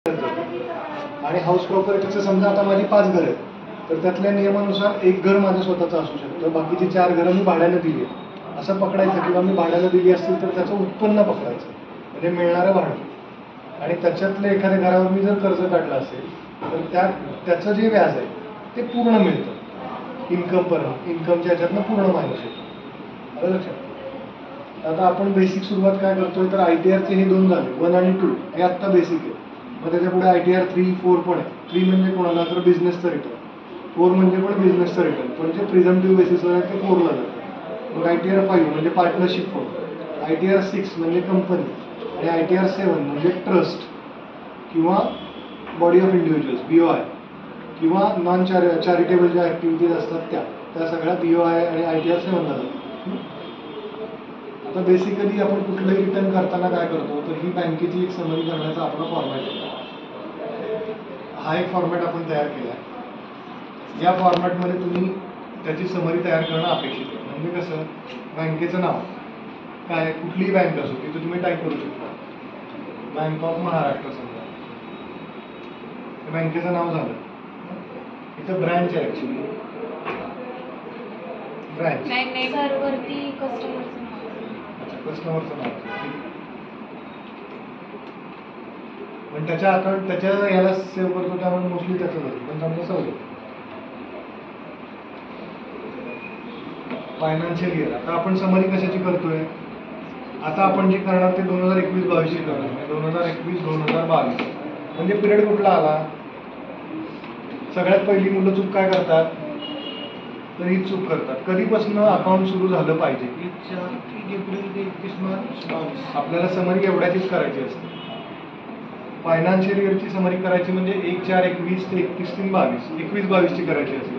आणि हाऊस प्रॉपर्टीचं समजा आता माझी 5 घरं आहेत, तर त्यातल्या नियमानुसार एक घर माझं स्वतःचं असू शकतं, बाकीची 4 घरं मी भाड्यानं दिली आहे असं पकडायचं, किंवा मी भाड्यानं दिली असतील तर त्याचं उत्पन्न पकडायचं, म्हणजे मिळणारं भाडं. आणि त्याच्यातल्या एखाद्या घरावर मी जर कर्ज काढलं असेल तर त्याचं जे व्याज आहे ते पूर्ण मिळतं, इन्कमच्या ह्याच्यातनं पूर्ण मायनस होतं. आलं लक्षात? आता आपण बेसिक सुरुवात काय करतोय, तर ITR चे हे 2 झाले, 1 आणि 2 हे आत्ता बेसिक आहे. मग त्याच्या पुढे ITR 3, 4 पण आहे. 3 म्हणजे कोणाला, तर बिझनेसचं रिटर्न. 4 म्हणजे पण बिझनेसचं रिटर्न, पण जे प्रिझम्पटिव्ह बेसिसवर आहे ते 4ला जातं. मग ITR 5 म्हणजे पार्टनरशिप फर्म, ITR 6 म्हणजे कंपनी, आणि ITR 7 म्हणजे ट्रस्ट किंवा बॉडी ऑफ इंडिव्हिज्युअल्स, BOI, किंवा नॉन चॅरिटेबल ज्या ॲक्टिव्हिटीज असतात त्या सगळ्या BOI आणि ITR 7ला जातात. आता बेसिकली आपण कुठलंही रिटर्न करताना काय करतो, तर ही बँकेची एक समरी करण्याचा आपला फॉर्मॅट आहे. हा एक फॉर्मॅट आपण तयार केला आहे. या फॉर्मॅटमध्ये तुम्ही त्याची समरी तयार करणं अपेक्षित आहे. म्हणजे कसं, बँकेचं नाव काय, कुठलीही बँक असो तिथं तुम्ही टाईप करू शकता. बँक ऑफ महाराष्ट्र समजा, बँकेचं नाव झालं. इथं ब्रँच आहे, ॲक्च्युली ब्रँच कस्टमरचं नाव, पण त्याच्या अकाउंट त्याच्या याला सेव्ह करतो त्यामुळे मोस्टली त्याचं जातं, पण समजा सवय फायनान्शियल इयर. आता आपण समरी कशाची करतोय, आता आपण जे करणार ते 2021-22 ची करणार, 2021-2022 म्हणजे पिरियड कुठला आला. सगळ्यात पहिली मुलं चूक काय करतात, तर ही चूक करतात, कधीपासून अकाउंट सुरू झालं पाहिजे. 1 एप्रिल ते 31 मार्च 22. आपल्याला समरी एवढ्याचीच करायची असते. फायनान्शियल इयरची समरी करायची म्हणजे 1/4/21 ते 31/3/22, 21-22 ची करायची असेल.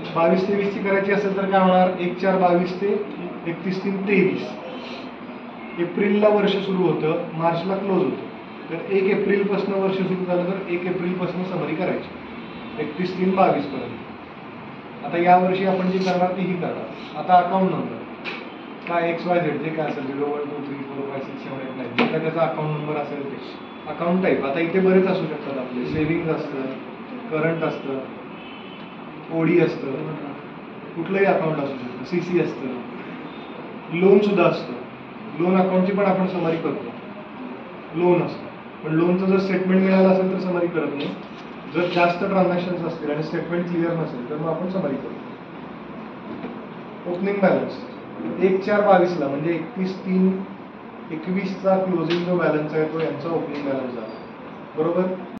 22-23 ची करायची असेल तर काय होणार, 1/4/22 ते 31-3/23. एप्रिलला वर्ष सुरू होतं, मार्चला क्लोज होतं, तर 1 एप्रिलपासून वर्ष सुरू झालं तर 1 एप्रिलपासून समरी करायची 31-3/22 पर्यंत. आता यावर्षी आपण जी करणार ती ही करणार. आता अकाउंट नंबर काय, XYZ जे काय असेल, 0 1 2 3 4 5 6 7 8 9 जे काय त्याचा अकाउंट नंबर असेल ते. अकाउंट टाईप आता इथे बरेच असू शकतात आपले, सेव्हिंग असतं, करंट असतं, OD असतं, कुठलंही अकाउंट असू शकतं, CC असतं, लोन सुद्धा असतं. लोन अकाउंटची पण आपण समरी करतो, लोन असतं. पण लोनचं जर स्टेटमेंट मिळालं असेल तर समरी करत नाही. जर जास्त ट्रान्झॅक्शन्स असतील आणि स्टेटमेंट क्लिअर नसेल तर मग आपण समरी करतो. ओपनिंग बॅलन्स 1/4/22 म्हणजे 31-3/21 क्लोजिंग जो बॅलन्स आहे तो यांचा ओपनिंग बॅलन्स आहे, बरोबर.